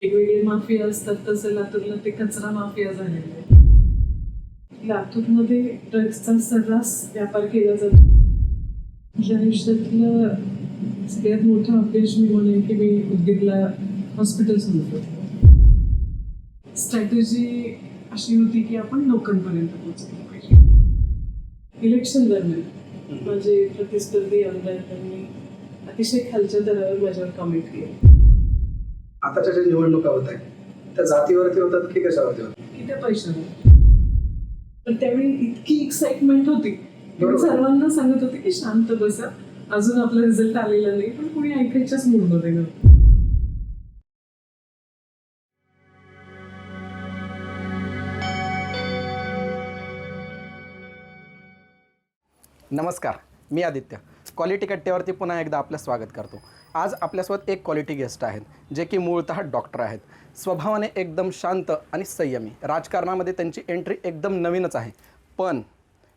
वेगवेगळे माफिया असतात तसं लातूरला ते कचरा माफिया झालेला आहे. लातूरमध्ये ड्रग्सचा सर्रास व्यापार केला जातो. माझ्या आयुष्यातलं सगळ्यात मोठं अपयश मी म्हणेन की मी उदगीरला हॉस्पिटल सुरू केलं. स्ट्रॅटेजी अशी होती की आपण लोकांपर्यंत पोहोचलं पाहिजे. इलेक्शन दरम्यान माझे प्रतिस्पर्धी आमदारांनी अतिशय खालच्या दरावर माझ्यावर कमेंट केली. आताच्या ज्या निवडणुका होत आहेत त्या जातीवरती होतात की कशावरती होतात? की त्या पैशावर. पण त्यावेळी इतकी एक्साइटमेंट होती की मी सर्वांना सांगत होते की शांत बसा, अजून आपला रिझल्ट आलेला नाही, पण कोणी ऐकायच्याच मूडमध्ये नव्हतं. नमस्कार, मी आदित्य. क्वालिटी कट्ट्यावरती पुन्हा एकदा आपलं स्वागत करतो. आज आपल्यासोबत एक क्वालिटी गेस्ट आहेत जे की मूळतः डॉक्टर आहेत. स्वभावाने एकदम शांत आणि संयमी. राजकारणामध्ये त्यांची एंट्री एकदम नवीनच आहे, पण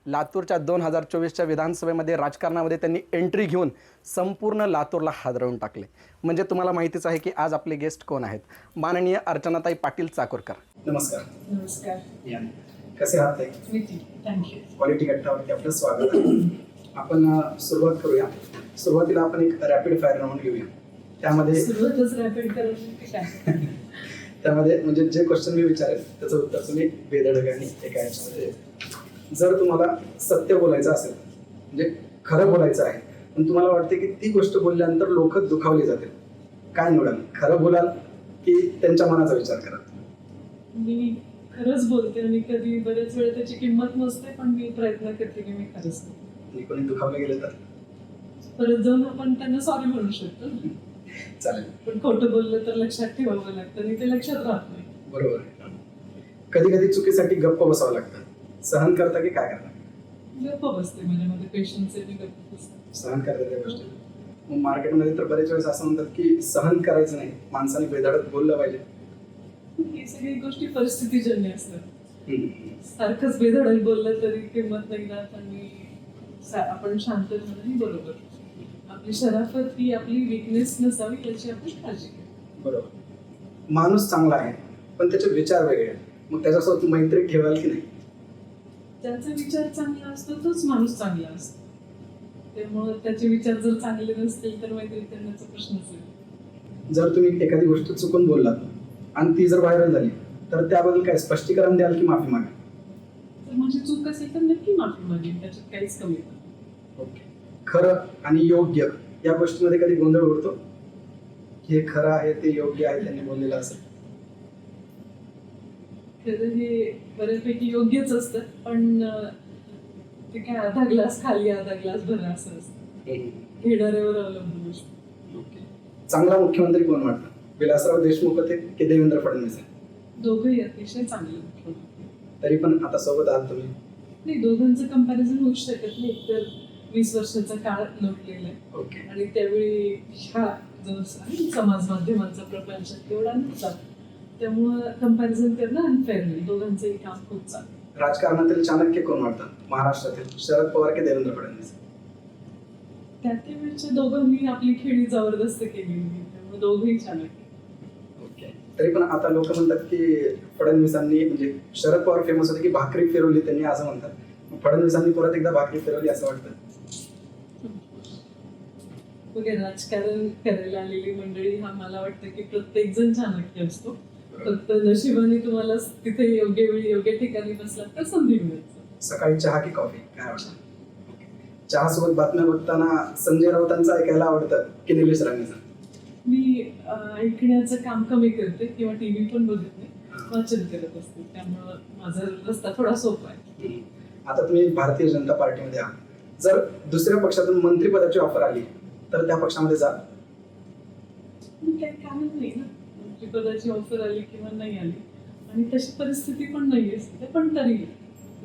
लातूरच्या 2024च्या विधानसभेमध्ये राजकारणामध्ये त्यांनी एंट्री घेऊन संपूर्ण लातूरला हादरवून टाकले. म्हणजे तुम्हाला माहितीच आहे की आज आपले गेस्ट कोण आहेत. माननीय अर्चनाताई पाटील चाकूरकर. नमस्कार. नमस्कार. या. कसे आहात ताई? मी ठीक, थँक्यू. क्वालिटी कट्ट्यावरती आपलं स्वागत आहे. आपण सुरुवात करूया. सुरुवातीला आपण एक रॅपिड फायर राऊंड घेऊया. त्यामध्ये सुरुवातच रॅपिड करायची काय? त्यामध्ये म्हणजे जे क्वेश्चन मी विचारेल त्याचं उत्तर तुम्ही बेधडक आणि एका याच्यामध्ये. जर तुम्हाला सत्य बोलायचं असेल, म्हणजे खरं बोलायचं आहे, पण तुम्हाला वाटते की ती गोष्ट बोलल्यानंतर लोक दुखावली जातील, काय निवडाल? खरं बोलाल की त्यांच्या मनाचा विचार कराल? मी खरंच बोलते आणि कधी बऱ्याच वेळा त्याची किंमत नसते, पण मी प्रयत्न करते की मी खरंच बोलते. आणि कोणी दुखावले गेले तर परत जाऊन आपण त्यांना सॉरी म्हणू शकतो, चालेल. पण खोटं बोललं तर लक्षात ठेवावं लागतं आणि ते लक्षात राहत नाही. बरोबर. कधी कधी चुकीसाठी गप्प बसावं लागतं. सहन करता की काय करता? गप्प बसते, माझ्यामध्ये पेशन्स आहे, मी गप्प बसते. सहन करता त्या गोष्टी. मग मार्केटमध्ये तर बरेच वेळेस असं म्हणतात की सहन करायचं नाही, माणसाने बेधडक बोललं पाहिजे. ही सगळी गोष्टी परिस्थितीजन्य असतात. सारखंच बेधडक बोललं तरी किंमत नाही राहत आणि आपण शांत राहणंही बरोबर. आपली शराफत ही आपली विकनेस नसावी याची आपण काळजी घ्या. बरोबर. माणूस चांगला आहे पण त्याचे विचार वेगळे आहेत, मग त्याच्यासोबत मैत्री ठेवाल की नाही? त्याचा विचार चांगला असतो तोच माणूस चांगला असतो. त्यामुळे त्याचे विचार जर चांगले नसतील तर मैत्री करण्याचा प्रश्नच नाही. जर तुम्ही एखादी गोष्ट चुकून बोललात आणि ती जर व्हायरल झाली तर त्याबद्दल काय स्पष्टीकरण द्याल की माफी मागा? तर माझी चूक असेल तर नक्की माफी मागेन, त्याच्यात काहीच कमी नाही. ओके. खरं आणि योग्य या गोष्टीमध्ये कधी गोंधळ उडतो? हे खरं आहे, ते योग्य आहे, त्यांनी बोललेलं असेल. खरं हे बऱ्यापैकी योग्यच असतं, पण ते काय अर्धा ग्लास खाली अर्धा ग्लास भरा असं असतं. घेणाऱ्यावर अवलंबून असतं. ओके. चांगला मुख्यमंत्री कोण वाटतं? विलासराव देशमुख होते की देवेंद्र फडणवीस? दोघंही अतिशय चांगले मुख्यमंत्री. तरी पण आता सोबत आहात तुम्ही. नाही, दोघांचं कंपॅरिझन होऊ शकत नाही. तर 20 वर्षाचा काळ लोटलेला आहे. ओके. आणि त्यावेळी ह्या जो समाज माध्यमांचा प्रपंच तेवढा नव्हता, त्यामुळं कंपॅरिझन करणं अनफेअर नाही. दोघांचंही काम खूप चांगलं. राजकारणातील चाणक्य कोण वाटतं महाराष्ट्रातील? शरद पवार की देवेंद्र फडणवीस? त्यावेळच्या दोघांनी आपली खेळी जबरदस्त केली होती, त्यामुळे दोघंही चाणक्य. ओके. तरी पण आता लोक म्हणतात की फडणवीसांनी, म्हणजे शरद पवार फेमस होते की भाकरी फिरवली त्यांनी असं म्हणतात, फडणवीसांनी परत एकदा भाकरी फिरवली असं वाटतं? बघा, राजकारण करायला आलेली मंडळी हा मला वाटतं की प्रत्येक जण चाणक्य असतो. फक्त नशिबाने तुम्हाला तिथे योग्य वेळी योग्य ठिकाणी बसलात तर संधी मिळते. सकाळी चहा की कॉफी, काय वाटतं? चहा सोबत बातम्या बघताना संजय राऊतांचं ऐकायला आवडतं की निलेश राणेचं? मी ऐकण्याचं काम कमी करते किंवा टीव्ही पण बघत नाही, वाचन करत असते, त्यामुळं माझा रस्ता थोडा सोपा आहे. आता तुम्ही भारतीय जनता पार्टीमध्ये आहात. जर दुसऱ्या पक्षातून मंत्रिपदाची ऑफर आली तर त्या पक्षामध्ये जा? काही कारण नाही ना, मंत्रिपदाची ऑफर आली किंवा नाही आली, आणि तशी परिस्थिती पण नाही असते, पण तरी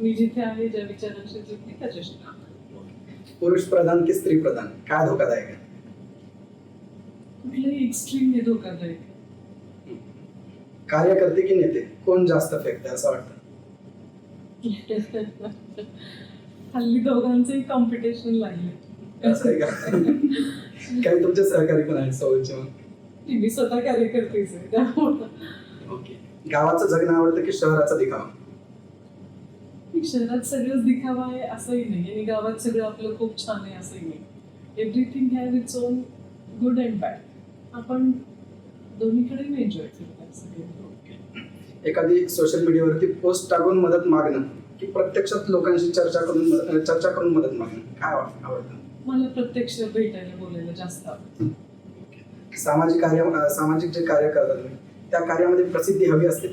मी जिथे आहे, ज्या विचारांशी जुळते त्याच्याशी काम करते. पुरुष प्रधान की स्त्री प्रधान, काय धोकादायक आहे? कुठल्याही एक्स्ट्रीम हे धोकादायक. कार्यकर्ते की नेते, कोण जास्त फेकते असं वाटतं? हल्ली दोघांचंही कॉम्पिटिशन लागले. काही तुमचे सहकारी पण आहेत सोबतचे? मग मी स्वतः कार्यकर्तीच आहे त्यामुळे ओके. गावाचं जगणं आवडतं की शहराचा दिखावा? शहरात सगळंच दिखावा आहे असंही नाही आणि गावात सगळं आपलं खूप छान आहे असंही नाही. Everything has its own good and bad. आपण दोन्हीकडे एन्जॉय करतो सगळे. एखादी सोशल मीडियावरती पोस्ट टाकून मदत मागणं की प्रत्यक्षात लोकांशी चर्चा करून मदत मागणं, काय आवडतं? मला प्रत्यक्ष भेटायला बोलायला जास्त आवडतं. सामाजिक जे कार्य करतात तुम्ही त्या कार्यामध्ये प्रसिद्धी हवी असते?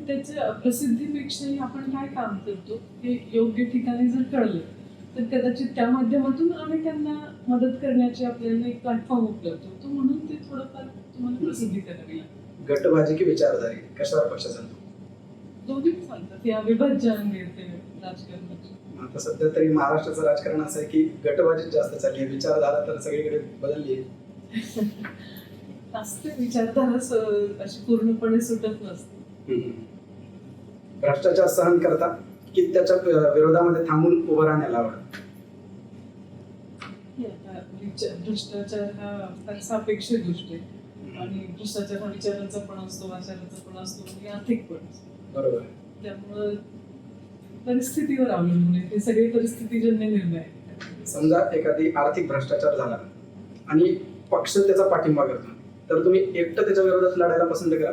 त्याच्या प्रसिद्धीपेक्षाही आपण काय काम करतो हे योग्य ठिकाणी जर कळलं तर कदाचित त्या माध्यमातून अनेकांना मदत करण्याची आपल्याला एक प्लॅटफॉर्म उपलब्ध होतो, म्हणून ते थोडंफार तुम्हाला प्रसिद्धी करावी लागते. गटबाजी की विचारधारी, कशावर पक्ष चालतो? दोन्ही चालतात. या अविभाज्य अंगे ते राजकारणाची. आता सध्या तरी महाराष्ट्राचं राजकारण असं आहे की गटबाजीच जास्त चालली आहे, विचारधारा तर सगळीकडे बदलली आहे. असते विचारधारा अशी पूर्णपणे सुटत नसते. भ्रष्टाचार सहन करता की त्याच्या विरोधामध्ये थांबून उभं राहण्याला आवडतं? भ्रष्टाचार हा फार सापेक्ष गोष्ट आहे आणि भ्रष्टाचार हा विचारांचा पण असतो, आचाराचा पण असतो आणि आर्थिक पण असतो. बरोबर. त्यामुळं परिस्थितीवर अवलंबून आहे, ते सगळे परिस्थितीजन्य निर्णय आहेत. समजा एखादी आर्थिक भ्रष्टाचार झाला आणि पक्ष त्याचा पाठिंबा करतो तर तुम्ही एकटं त्याच्या विरोधात लढायला पसंत करा?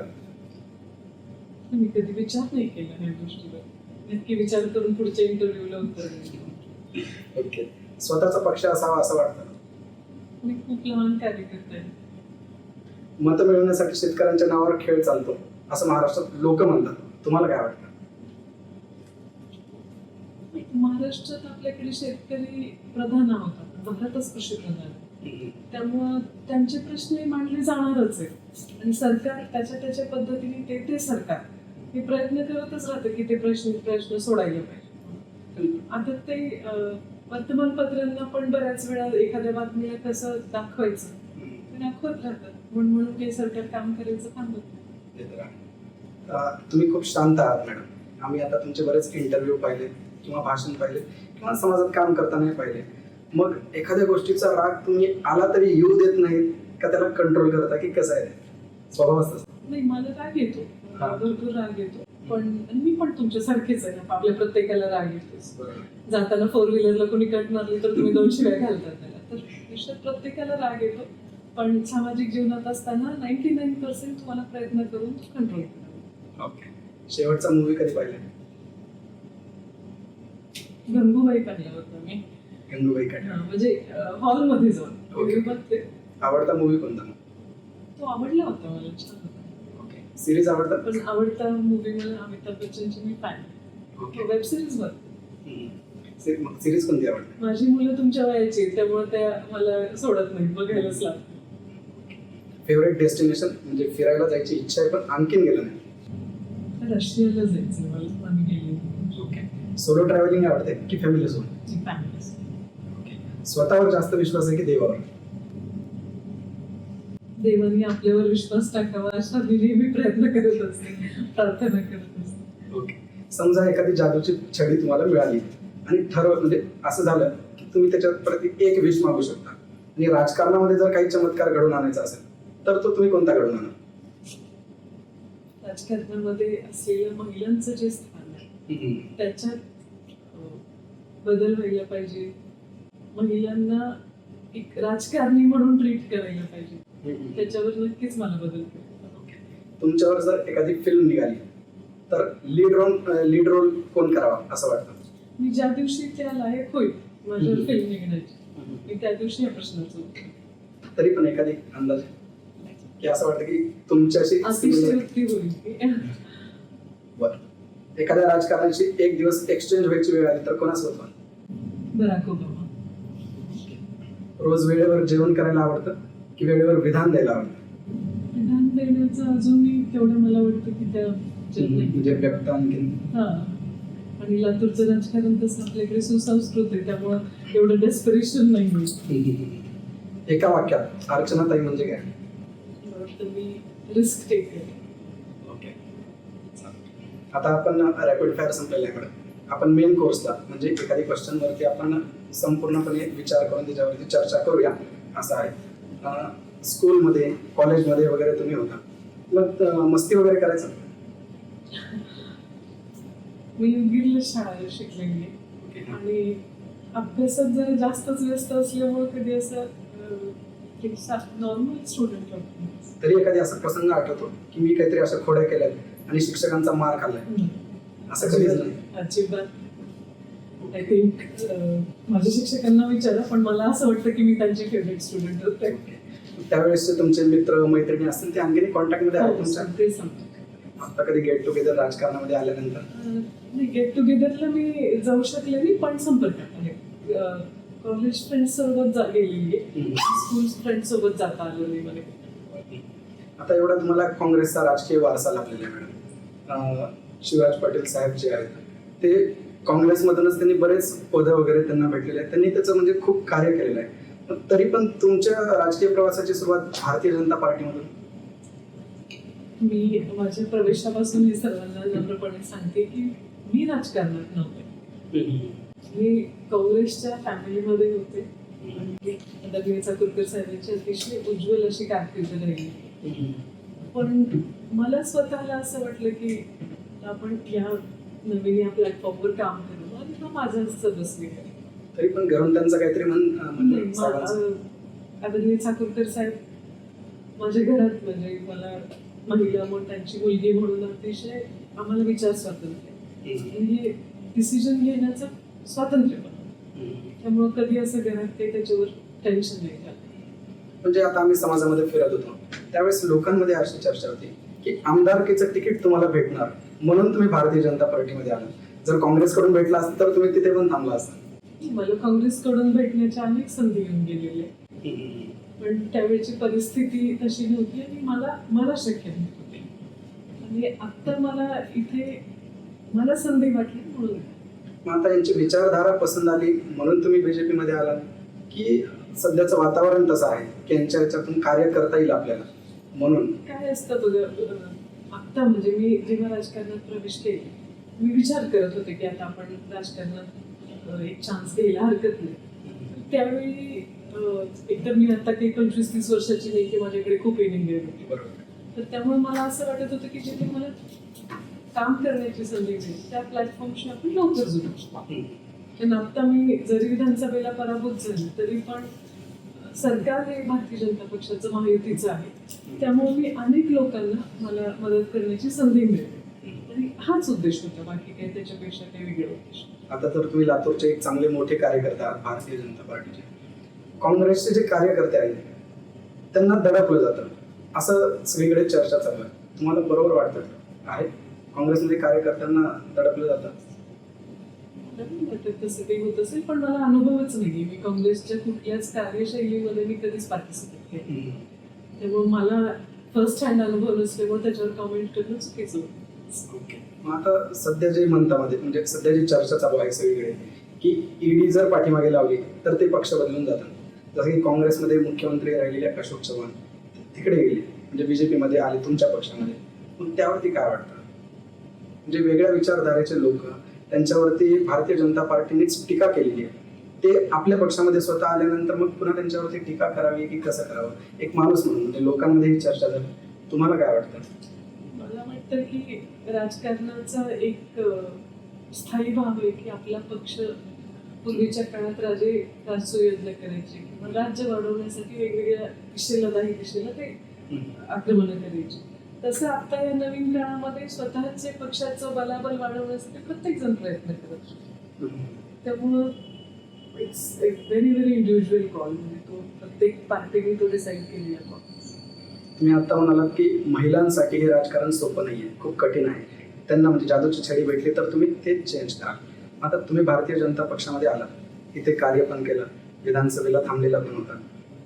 मी कधी विचार नाही केला ह्या गोष्टीवर. नक्की विचार करून पुढच्या इंटरव्ह्यूला उत्तर देईन. ओके. स्वतःचा पक्ष असावा असं वाटतं? मी खूप लहान कार्यकर्ता आहे. मतं मिळवण्यासाठी शेतकऱ्यांच्या नावावर खेळ चालतो असं महाराष्ट्रात लोक म्हणतात, तुम्हाला काय वाटतं? महाराष्ट्रात आपल्याकडे शेतकरी प्रधान आहोत, भारतच कृषी प्रधान आहे. त्यामुळं त्यांचे प्रश्न मांडले जाणारच आहेत आणि सरकार त्याच्या पद्धतीने ते सरकार हे प्रयत्न करतच राहतं की ते प्रश्न सोडायला पाहिजे. आता ते वर्तमानपत्रांना पण बऱ्याच वेळा एखाद्या बातमीला कसं दाखवायचं ते दाखवत राहतात, म्हणून ते सरकार काम करायचं थांबत नाही. तुम्ही खूप शांत आहात मॅडम. आम्ही आता तुमचे बरेच इंटरव्ह्यू पाहिले किंवा भाषण पाहिले किंवा समाजात काम करताना पाहिले. मग एखाद्या गोष्टीचा राग तुम्ही आला तरी येऊ देत नाही का, त्याला कंट्रोल करता की कसं आहे स्वभाव असतं? नाही, मला राग येतो, भरपूर राग येतो, पण मी पण तुमच्यासारखेच आहे ना, आपल्या प्रत्येकाला राग येतो. जाताना 4 व्हीलरला कोणी कट मारली तर तुम्ही 2 शिव्या घालतात त्याला, तर विषयात प्रत्येकाला राग येतो. पण सामाजिक जीवनात असताना 99% तुम्हाला प्रयत्न करून कंट्रोल करावा. ओके. शेवटचा मूवी कधी पाहिला? गंगूबाई पाहिला होता मी. गंगूबाई काय? म्हणजे हॉलमध्ये जाऊन. ओके. आवडता मूवी कोणता? तो आवडला होता मला, छान होता. ओके. सिरीज आवडतात? पण आवडता मूवी मला अमिताभ बच्चनची मी फॅन. ओके. वेब सिरीज वर मग सिरीज कोणती आवडते? माझी मुलं तुमच्या वयाची आहेत, त्यामुळे त्या मला सोडत नाही, बघायलाच लागतं. फेवरेट डेस्टिनेशन म्हणजे फिरायला जायची इच्छा आहे पण आणखीन गेलं नाही? रशियाला जायचं मला, आम्ही गेलो. ओके. सोलो ट्रॅव्हलिंग आवडते की फॅमिली सोबत? फॅमिली. ओके. स्वतःवर जास्त विश्वास आहे की देवावर? देवाने आपल्यावर विश्वास टाकावा अशा मी नेहमी प्रयत्न करत असते, प्रार्थना करत असते. ओके. समजा एखादी जादूची छडी तुम्हाला मिळाली आणि म्हणजे असं झालं की तुम्ही त्याच्याप्रती एक विश मागू शकता आणि राजकारणामध्ये जर काही चमत्कार घडवून आणायचा असेल तर तो तुम्ही कोणता घडवून आणा? राजकारणामध्ये असलेल्या महिलांचं जे स्थान आहे त्याच्यात बदल व्हायला पाहिजे. महिलांना एक राजकारणी म्हणून ट्रीट करायला पाहिजे. त्याच्यावर नक्कीच मला बदल करायचा. तुमच्यावर जर एखादी फिल्म निघाली तर लीड रोल कोण करावा असं वाटतं? मी ज्या दिवशी त्या लायक होईल माझ्यावर फिल्म निघण्याची, मी त्या दिवशी या प्रश्नाचं उत्तर. तरी पण एखादी अंदाज की असं वाटतं की तुमच्याशी अतिशयोक्ती होईल. बरं. एखाद्या राजकारणाची एक दिवस एक्सचेंज व्हायची वेळ आली तर कोणासोबत व्हाल? Barack Obama. रोज वेळेवर जेवण करायला आवडतं की वेळेवर विधान द्यायला आवडतं? विधान देण्याचं अजूनही तेवढं मला वाटतं की त्या म्हणजे व्यक्त आणखीन. हा, आणि लातूरचं राजकारण तसं आपल्याकडे सुसंस्कृत आहे, त्यामुळं एवढं डेस्परेशन नाही. एका वाक्यात अर्चनाताई म्हणजे काय? मी रिस्क टेकर. ओके. आता आपण रॅपिड फायर संपलेला आहे मॅडम. आपण मेन कोर्सला म्हणजे एखादी क्वेश्चन वरती आपण संपूर्णपणे विचार करून त्याच्यावरती चर्चा करूया असं आहे. स्कूलमध्ये कॉलेजमध्ये वगैरे तुम्ही होता, मग मस्ती वगैरे करायचं? मी गिरले शाळा शिकलेली आहे आणि अभ्यासात जरा जास्तच व्यस्त असल्यामुळे कधी असं नॉर्मल स्टुडंट होतो. तरी एखादी असा प्रसंग आठवतो की मी काहीतरी अशा खोड्या केल्यात आणि शिक्षकांचा मार खाल्लाय, असं कधीच नाही? अजिबात. आय थिंक माझ्या शिक्षकांना विचारा, पण मला असं वाटतं की मी त्यांचे फेवरेट स्टुडंट होते. त्यावेळेसचे तुमचे मित्र मैत्रिणी असतील ते आणखी कॉन्टॅक्ट मध्ये आहेत तुमच्या? ते सांगतो. आता कधी गेट टुगेदर राजकारणामध्ये आल्यानंतर? नाही, गेट टुगेदरला मी जाऊ शकले नाही, पण संपर्कात आहे. कॉलेज फ्रेंड सोबत गेलेली आहे, स्कूल फ्रेंड सोबत जाता आलं नाही मला. आता एवढा तुम्हाला काँग्रेसचा राजकीय वारसा लाभलेला आहे मॅडम. शिवराज पाटील साहेब जे आहेत ते काँग्रेसमधूनच त्यांनी बरेच पदं वगैरे त्यांना भेटलेले आहेत, त्यांनी त्याचं म्हणजे खूप कार्य केलेलं आहे. पण तरी पण तुमच्या राजकीय प्रवासाची सुरुवात भारतीय जनता पार्टीमधून? मी माझ्या प्रवेशापासून हे सर्वांना नम्रपणे सांगते की मी राजकारणात नव्हते. मी काँग्रेसच्या फॅमिलीमध्ये होते आणि दगडे चाकूरकर साहेबांची अतिशय उज्ज्वल अशी कारकीर्द राहिली. पण मला स्वतःला असं वाटलं की आपण या नवीन या प्लॅटफॉर्मवर काम करू आणि तो माझा सदस्य आहे. तरी पण घरून त्यांचं काहीतरी आदरणीय चाकूरकर साहेब माझ्या घरात म्हणजे मला महिला म्हणून त्यांची मुलगी म्हणून अतिशय आम्हाला विचार स्वातंत्र्य म्हणजे डिसिजन घेण्याचं स्वातंत्र्य पण, त्यामुळं कधी असं घरात काही त्याच्यावर टेन्शन नाही झालं. म्हणजे आता आम्ही समाजामध्ये फिरत होतो त्यावेळेस लोकांमध्ये अशी चर्चा होती की आमदारकीचं तिकीट तुम्हाला भेटणार म्हणून तुम्ही भारतीय जनता पार्टीमध्ये आला. जर काँग्रेसकडून भेटला असतं तर तुम्ही तिथे पण थांबला असता. मला काँग्रेसकडून भेटण्याच्या अनेक संधी येऊन गेलेल्या, पण त्यावेळची परिस्थिती तशी नव्हती आणि मला शक्य नव्हती. आणि आता मला इथे मला संधी वाटली म्हणून. मग आता यांची विचारधारा पसंत आली म्हणून तुम्ही बीजेपी मध्ये आला की सध्याचं वातावरण तसं आहे की यांच्या याच्यातून कार्य करता येईल आपल्याला म्हणून? काय असतं बघा, आता म्हणजे मी जेव्हा राजकारणात प्रवेश केला मी विचार करत होते की आता आपण राजकारणात एक चान्स घ्यायला हरकत नाही. त्यावेळी एकतर मी आता काही 25-30 वर्षाची नाही की माझ्याकडे खूप इनिंग होती, तर त्यामुळे मला असं वाटत होतं की जिथे मला काम करण्याची संधी मिळेल त्या प्लॅटफॉर्मशी आपण लवकर जोडू शकतो. पण आता मी जरी विधानसभेला पराभूत झाली तरी पण सरकार हे भारतीय जनता पक्षाचं महायुतीचं आहे, त्यामुळे मी अनेक लोकांना मला मदत करण्याची संधी मिळते आणि हाच उद्देश होता, बाकी काही त्याच्यापेक्षा काही वेगळा उद्देश. आता तर तुम्ही लातूरचे एक चांगले मोठे कार्यकर्ते आहात भारतीय जनता पार्टीचे. काँग्रेसचे जे कार्यकर्ते आहेत त्यांना दडपलं जातं असं सगळीकडे चर्चा चालू आहे, तुम्हाला बरोबर वाटतं आहे काँग्रेसमध्ये कार्यकर्त्यांना दडपलं जातं? तसं काही होत असेल पण मला अनुभवच नाही. मी काँग्रेसच्या कुठल्याच कार्यशैलीमध्ये मी कधीच पार्टिसिपेट केली, त्यामुळे मला फर्स्ट हँड अनुभव नसल्यामुळे त्याच्यावर कमेंट करणं चुकीचं होतं. ओके. मग आता सध्या जे म्हणतामध्ये म्हणजे सध्या जी चर्चा चालू आहे सगळीकडे की ईडी जर पाठीमागे लावली तर ते पक्ष बदलून जातात. जसं की काँग्रेसमध्ये मुख्यमंत्री राहिलेले अशोक चव्हाण तिकडे गेले म्हणजे बीजेपी मध्ये आले तुमच्या पक्षामध्ये, मग त्यावरती काय वाटतं? म्हणजे वेगळ्या विचारधारेचे लोक त्यांच्यावरती भारतीय जनता पार्टीनेच टीका केलेली आहे, ते आपल्या पक्षामध्ये स्वतः आल्यानंतर मग पुन्हा त्यांच्यावरती टीका करावी की कसं करावं एक माणूस म्हणून म्हणजे लोकांमध्ये ही चर्चा झाली, तुम्हाला काय वाटतं? मला वाटतं की राजकारणाचा एक स्थायी भाव आहे की आपला पक्ष पूर्वीच्या काळात राजसुयोजना करायचे किंवा राज्य वाढवण्यासाठी वेगवेगळ्या दिशेला नाही दिशेला ते आक्रमण करायचे, तसं आता या नवीन काळामध्ये स्वतःचे पक्षाचं बलाबल वाढवण्यासाठी प्रत्येक जण प्रयत्न करत असतो. त्यामुळं it's very very individual call, म्हणजे तो प्रत्येक पार्टीने तो डिसाईड केलेला कॉल. तुम्ही आता म्हणालात की महिलांसाठी हे राजकारण सोपं नाही आहे, खूप कठीण आहे, त्यांना म्हणजे जादूची छडी भेटली तर तुम्ही तेच चेंज करा. आता तुम्ही भारतीय जनता पक्षामध्ये आलात, इथे कार्य पण केलं, विधानसभेला थांबलेला पण होता,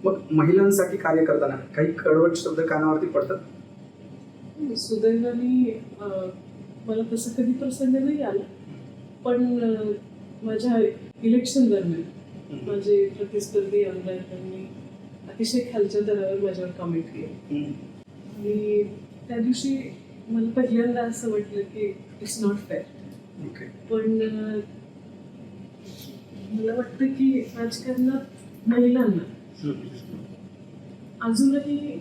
मग महिलांसाठी कार्य करताना काही कडवट शब्द कानावरती पडतात? सुदैवाने मला तसं कधी प्रसंग नाही आला, पण माझ्या इलेक्शन दरम्यान माझे प्रतिस्पर्धी आमदार त्यांनी अतिशय खालच्या दरावर माझ्यावर कमेंट केली आणि त्या दिवशी मला पहिल्यांदा असं वाटलं की इट्स नॉट फेअर. पण मला वाटतं की राजकारणात महिलांना अजूनही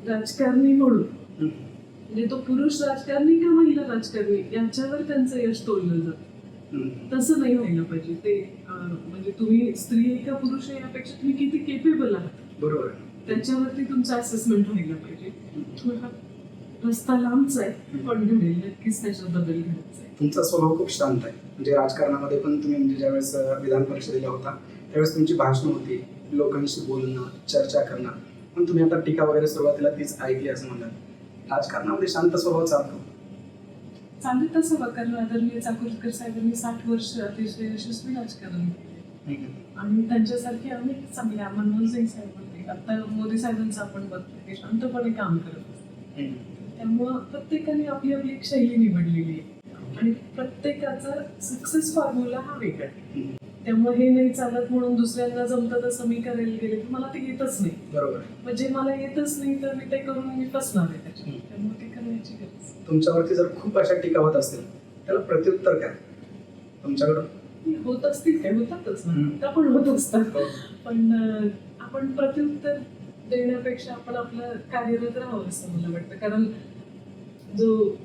राजकारणी म्हणून हम्म. म्हणजे तो पुरुष राजकारणी का महिला राजकारणी याच्यावर त्यांचं यश तोडलं जातं. हम्म. तसं नाही व्हायला पाहिजे ते. म्हणजे तुम्ही स्त्री आहे का पुरुष आहे यापेक्षा तुम्ही किती केपेबल आहात बरोबर आहे. त्याच्यावरती तुमचं असेसमेंट व्हायला पाहिजे. थोडा रस्ता लांबच आहे पण घडेल नक्कीच त्याच्यात बदल घडायचा आहे. तुमचा स्वभाव खूप शांत आहे. म्हणजे राजकारणामध्ये पण तुम्ही म्हणजे ज्यावेळेस विधान परिषदेला होता त्यावेळेस तुमची भाषणं होती, लोकांशी बोलणं, चर्चा करणं. पण तुम्ही आता टीका वगैरे सुरुवातीला तीच ऐकली असं म्हणतात. राजकारणामध्ये शांत स्वभाव चालतो. चालेल तसं बघा, कारण आदरणीय चाकूरकर साहेबांनी 60 वर्ष अतिशय यशस्वी राजकारण केले आणि त्यांच्यासारखे अनेक चांगले मनमोहन सिंग साहेब होते. आता मोदी साहेबांचं आपण बघतोय ते शांतपणे काम करत असतात. त्यामुळं प्रत्येकाने आपली आपली एक शैली निवडलेली आहे आणि प्रत्येकाचा सक्सेस फॉर्म्युला हा वेगळा आहे. त्यामुळे हे नाही चालत म्हणून दुसऱ्यांना जमतं तसं मी करायला गेले तर मला ते येतच नाही. बरोबर. म्हणजे मला येतच नाही तर मी ते करून मी फसणार आहे त्याच्यात. त्यामुळे ते करण्याची गरज. तुमच्यावरती जर खूप अशा टीका होत असतील त्याला प्रत्युत्तर काय तुमच्याकडून? होत असतील काय, होतातच ना, त्या पण होत असतात. पण आपण प्रत्युत्तर देण्यापेक्षा आपण आपलं कार्यरत राहावं असं मला वाटतं. कारण जो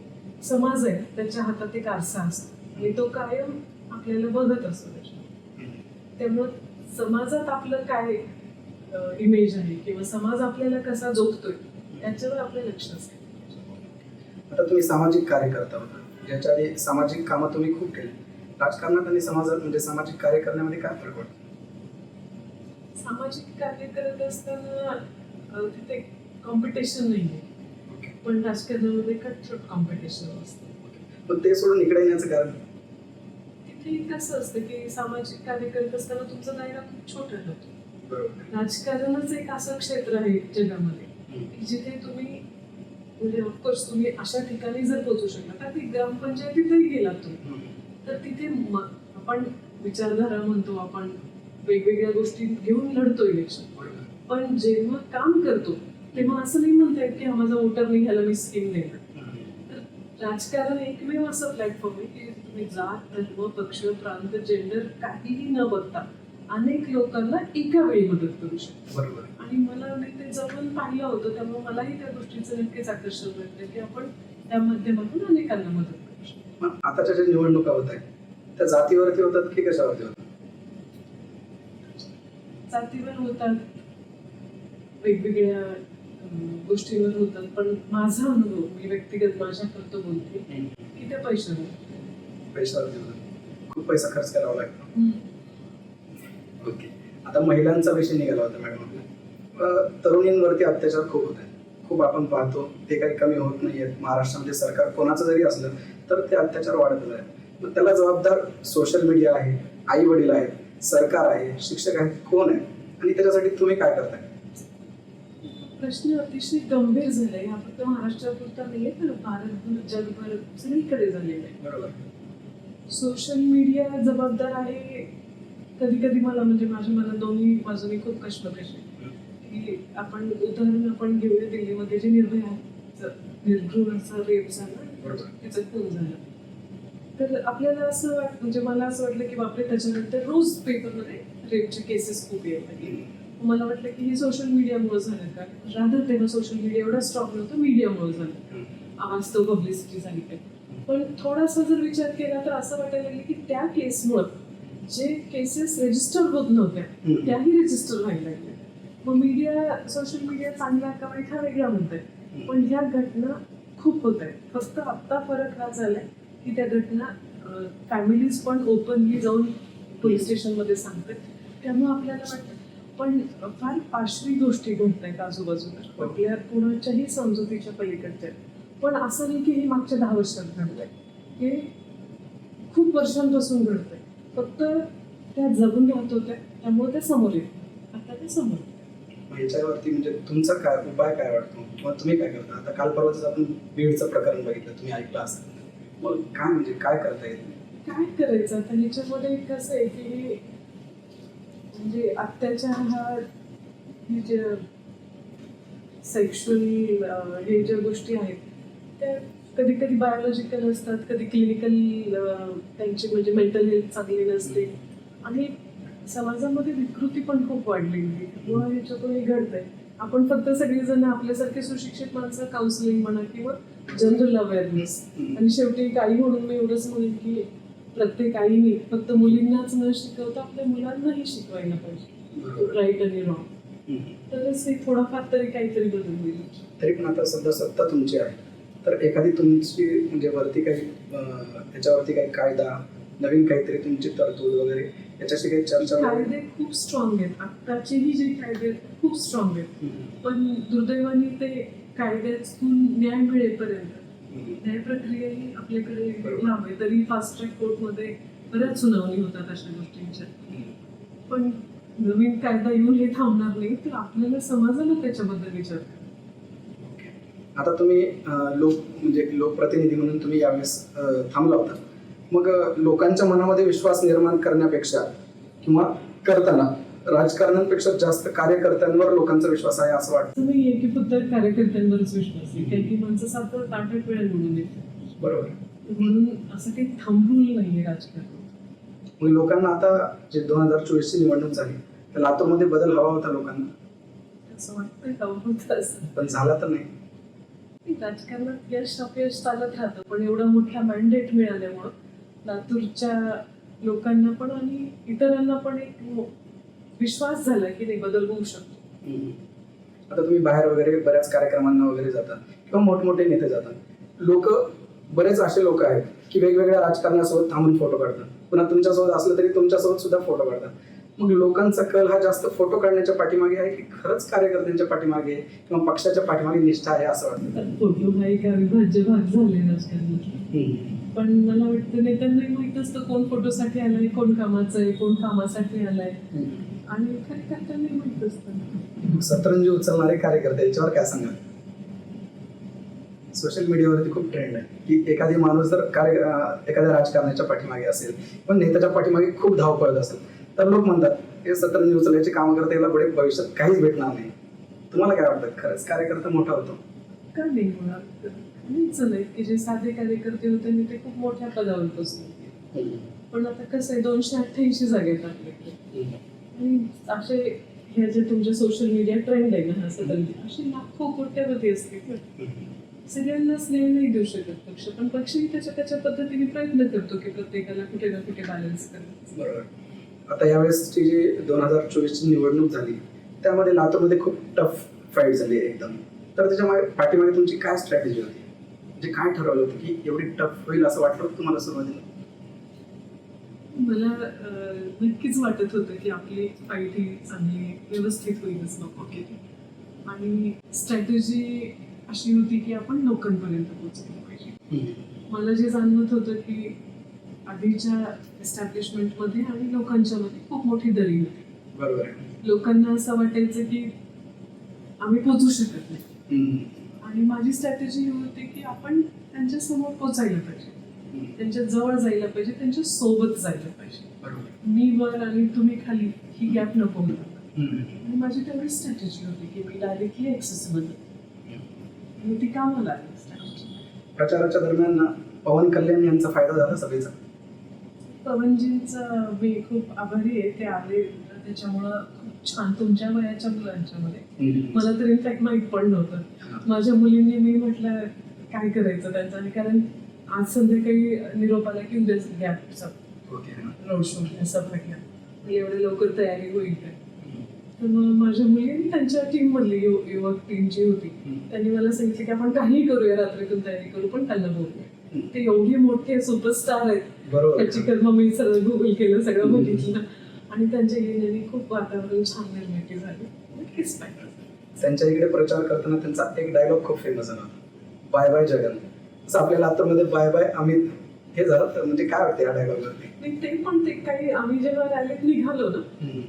समाज आहे त्याच्या हातात एक आरसा असतो आणि तो कायम आपल्याला बघत असतो त्याच्यात. त्यामुळं समाजात आपलं काय इमेज आहे किंवा समाज आपल्याला कसा जोखतोय त्याच्यावर आपलं लक्ष असेल. आता तुम्ही सामाजिक कार्य करता होता, ज्याच्या आधी सामाजिक कामं तुम्ही खूप केली. राजकारणात आणि समाजात म्हणजे सामाजिक कार्य करण्यामध्ये काय फरक पडतो? सामाजिक कार्य करत असताना तिथे कॉम्पिटिशन नाही आहे, पण राजकारणामध्ये कटथ्रोट कॉम्पिटिशन असतं. पण ते सोडून इकडे येण्याचं कारण? तिथे कसं असतं की सामाजिक कार्य करत असताना तुमचा दायरा खूप छोटा राहतो. बरोबर. राजकारणच एक असं क्षेत्र आहे जगामध्ये की जिथे तुम्ही म्हणजे ऑफकोर्स तुम्ही अशा ठिकाणी जर पोहोचू शकला तर ती ग्रामपंचायतीतही गेलात तुम्ही तर तिथे आपण विचारधारा म्हणतो, आपण वेगवेगळ्या गोष्टी घेऊन लढतो इलेक्शन. पण जेव्हा काम करतो तेव्हा असं नाही म्हणता येत की हा माझा वोटर निघाला मी स्कीम देणार. तर राजकारण एकमेव असं प्लॅटफॉर्म आहे की तुम्ही जात, धर्म, पक्ष, प्रांत, जेंडर काहीही न बघता अनेक लोकांना एका वेळी मदत करू शकतो. बरोबर. आणि मला मी ते जवळून पाहिलं होतं त्यामुळे मलाही त्या गोष्टीचं नक्कीच आकर्षण वाटलं की आपण त्या माध्यमातून अनेकांना मदत करू शकतो. मग आताच्या ज्या निवडणुका होत आहेत त्या जातीवरती होतात की कशावरती होतात? जातीवर होतात, वेगवेगळ्या गोष्टींवर होतात, पण माझा अनुभव मी व्यक्तिगत माझ्याकरता बोलते की त्या पैशावर पैशावरती होतात. खूप पैसा खर्च करावा लागतो. ओके. आता महिलांचा विषय निघाला होता मॅडम आपला. तरुणींवरती अत्याचार खूप होत आहेत. खूप आपण पाहतो ते काही कमी होत नाही आहेत. महाराष्ट्रामध्ये सरकार कोणाचं जरी असलं तर ते अत्याचार वाढतच आहे. मग त्याला जबाबदार सोशल मीडिया आहे, आई वडील आहेत, सरकार आहे, शिक्षक आहेत, कोण आहे आणि त्याच्यासाठी तुम्ही काय करताय? प्रश्न अतिशय गंभीर झालाय. हा फक्त महाराष्ट्रापुरता नाहीये तर भारतभर जगभर सगळीकडे झालेला आहे. बरोबर. सोशल मीडिया जबाबदार आहे. कधी कधी मला म्हणजे माझ्या मनात दोन्ही बाजूनी खूप कष्मकश आहे की आपण उदाहरण आपण घेऊया दिल्लीमध्ये जे निर्भयाचा रेप झाला, तिचा खून झाला. तर आपल्याला असं म्हणजे मला असं वाटलं की बापरे त्याच्यानंतर रोज पेपरमध्ये रेपचे केसेस खूप यायला लागले. मला वाटलं की हे सोशल मीडियामुळे झालं का, रादर तेव्हा सोशल मीडिया एवढा स्ट्रॉंग नव्हतं, मीडियामुळे झालं, वास्तव पब्लिसिटी झाली काय. पण थोडासा जर विचार केला तर असं वाटायला लागलं की त्या केसमुळं जे केसेस रजिस्टर होत नव्हत्या त्याही रजिस्टर व्हायला लागल्या. मग मीडिया, सोशल मीडिया चांगला का वाईट हा वेगळा म्हणतोय, पण ह्या घटना खूप होत आहेत. फक्त आत्ता फरक हा झालाय की त्या घटना फॅमिलीज पण ओपनली जाऊन पोलीस स्टेशनमध्ये सांगतात. त्यामुळे आपल्याला वाटतं पण फार पाशवी गोष्टी घडत आहेत आजूबाजूला, आपल्या कुणाच्याही समजुतीच्या पलीकडच्या. पण असं नाही की हे मागच्या 10 वर्षात घडलंय, हे खूप वर्षांपासून घडतंय. फक्त त्या जगून राहत होत्या त्यामुळे ते समोर येत, आता ते समोर येत. याच्यावरती म्हणजे तुमचा काय उपाय काय वाटतो किंवा तुम्ही काय करता? आता काल परवाच आपण बीडचं प्रकरण बघितलं, तुम्ही ऐकलं असेल. मग काय म्हणजे काय करता येईल? काय करायचं आता ह्याच्यामध्ये कसं आहे की म्हणजे अत्याचार हा हे जे सेक्शुअल हे ज्या गोष्टी आहेत त्या कधी कधी बायोलॉजिकल असतात, कधी क्लिनिकल, त्यांची म्हणजे मेंटल हेल्थ चांगली नसते आणि समाजामध्ये विकृती पण खूप वाढलेली आहे. ह्याच्यातून हे घडतंय. आपण फक्त सगळेजण आपल्यासारखे सुशिक्षित माणसं काउन्सिलिंग म्हणा किंवा जनरल अवेअरनेस, आणि शेवटी एक आई म्हणून मी एवढंच म्हणेन की प्रत्येक आईने फक्त मुलींनाच न शिकवता आपल्या मुलांनाही शिकवायला पाहिजे राईट आणि रॉंग. तरच हे थोडाफार तरी काहीतरी बदल होईल. तरी पण आता सध्या सत्ता तुमची आहे, तर एखादी तुमची म्हणजे वरती काही त्याच्यावरती काही कायदा, नवीन काहीतरी तुमची तरतूद वगैरे याच्याशी काही चर्चा वगैरे? कायदे खूप स्ट्रॉंग आहेत, आत्ताचेही जे कायदे आहेत खूप स्ट्रॉंग आहेत, पण दुर्दैवाने ते कायद्यातून न्याय मिळेपर्यंत न्याय प्रक्रिया ही आपल्याकडे लांब आहे. तरी फास्ट ट्रॅक कोर्टमध्ये बऱ्याच सुनावणी होतात अशा गोष्टींच्या, पण नवीन कायदा येऊन हे थांबणार नाही, तर आपल्याला समाजाला त्याच्याबद्दल विचार. आता तुम्ही लोकप्रतिनिधी म्हणून तुम्ही यावेळेस थांबला होता, मग लोकांच्या मनामध्ये विश्वास निर्माण करण्यापेक्षा किंवा करताना राजकारण्यांपेक्षा जास्त कार्यकर्त्यांवर लोकांचा विश्वास आहे असं वाटतं? असं नाहीये की फक्त कार्यकर्त्यांवरच विश्वास आहे, काही की माणसं सारखं 8-8 वेळा निवडून येतात. बरोबर. म्हणून असं काही थांबून नाहीये राजकारण. मग लोकांना आता जे 2024ची निवडणूक झाली तर लातूरमध्ये बदल हवा होता लोकांना, असं वाटतंय का होतं असं? पण झाला तर नाही. राजकारणात यश अपयश चालत राहतं, पण एवढा मोठा मॅन्डेट मिळाल्यामुळं लातूरच्या लोकांना पण आणि इतरांना पण एक विश्वास झाला की नाही, बदल होऊ शकतो. आता तुम्ही बाहेर वगैरे बऱ्याच कार्यक्रमांना वगैरे जाता किंवा मोठमोठे नेते जातात, लोक बरेच असे लोक आहेत की वेगवेगळ्या राजकारणासोबत थांबून फोटो काढतात, पुन्हा तुमच्यासोबत असलं तरी तुमच्यासोबत सुद्धा फोटो काढतात. मग लोकांचा कल हा जास्त फोटो काढण्याच्या पाठीमागे आहे की खरंच कार्यकर्त्यांच्या पाठीमागे किंवा पक्षाच्या पाठीमागे निष्ठा आहे असं वाटतं? फोटो हा एक अविभाज्य भाग झाले राजकारणात, पण मला वाटतं नेत्यांनाही माहित असतं कोण फोटोसाठी आलाय, कोण कामाचं आहे, कोण कामासाठी आलाय, आणि कार्यकर्त्यांनाही माहित असतं. सतरंजी उचलणारे कार्यकर्ते याच्यावर काय सांगाल? सोशल मीडियावरती खूप ट्रेंड आहे की एखादी माणूस जर एखाद्या राजकारणाच्या पाठीमागे असेल पण नेत्याच्या पाठीमागे खूप धावपळत असेल तर लोक म्हणतात हे सतरंजी उचलायची कामं करता याला पुढे भविष्यात काहीच भेटणार नाही. तुम्हाला काय वाटतं, खरंच कार्यकर्ता मोठा होतो? का नाही होणार? काहीच नाही की जे साधे कार्यकर्ते होते आणि ते खूप मोठ्या पदावर पोचले, पण आता कसं आहे 288 जागा आहेत आपल्याकडे, आणि असे हे जे तुमच्या सोशल मीडिया ट्रेंड आहे ना, असं असे लाखो कोट्यावधी असतील. सगळ्यांना स्नेह नाही देऊ शकत पक्ष, पण पक्षही त्याच्या पद्धतीने प्रयत्न करतो की प्रत्येकाला कुठे ना कुठे बॅलन्स करायचं. बरोबर. आता यावेळेसची जी 2024ची निवडणूक झाली त्यामध्ये लातूरमध्ये खूप टफ फाईट झाली एकदम, तर त्याच्या पाठीमागे तुमची काय स्ट्रॅटेजी होती, म्हणजे काय ठरवलं होतं की एवढी टफ होईल असं वाटलं होतं तुम्हाला सुरुवातीला? मला नक्कीच वाटत होतं की आपली फाईट ही चांगली व्यवस्थित होईलच नको की, आणि स्ट्रॅटेजी अशी होती की आपण लोकांपर्यंत पोहोचलं पाहिजे. मला जे जाणवत होतं की आधीच्या एस्टॅब्लिशमेंटमध्ये आणि लोकांच्या मध्ये खूप मोठी दरी होती. बरोबर. लोकांना असं वाटायचं की आम्ही पोहोचू शकत नाही, आणि माझी स्ट्रॅटेजी ही होती की आपण त्यांच्या समोर पोचायला पाहिजे, त्यांच्या जवळ जायला पाहिजे, त्यांच्या सोबत जायला पाहिजे. मी वर आणि तुम्ही खाली ही गॅप नको होता, आणि माझी तेवढी स्ट्रॅटेजी होती की मी डायरेक्टली ऍक्सेसिबल, आणि ती कामाला आली स्ट्रॅटेजी. प्रचाराच्या दरम्यान पवन कल्याण यांचा फायदा झाला सभेचा? पवनजींचा मी खूप आभारी आहे, ते आले त्याच्यामुळं खूप छान. तुमच्या वयाच्या मुलांच्या मध्ये मला तर इनफॅक्ट माहीत पण नव्हतं. माझ्या मुलींनी मी म्हटलं काय करायचं त्यांचं, आणि कारण आज संध्याकाळी निरोप आला की उद्या गॅपचा रोड शो असा घ्या, एवढ्या लवकर तयारी होईल काय. तर मग माझ्या मुलींनी त्यांच्या टीम मधली युवक टीम जी होती त्यांनी मला सांगितलं की आपण काही करूया, रात्रीतून तयारी करू, पण त्यांना बोलूया. ते एवढे मोठे सुपरस्टार आहेत, त्याची कर्म मी सगळं गुगल केलं, सगळं बघितलं, आणि त्यांच्या येण्याने खूप वातावरण छान निर्मिती झाली. नक्कीच पाहिजे. त्यांच्या इकडे प्रचार करताना त्यांचा एक डायलॉग खूप फेमस झाला, बाय बाय जगन. असं आपल्या लातूरमध्ये बाय बाय अमित हे झालं, म्हणजे काय वाटतं या डायलॉगवरती? ते पण ते काही आम्ही जेव्हा रॅलीत निघालो ना,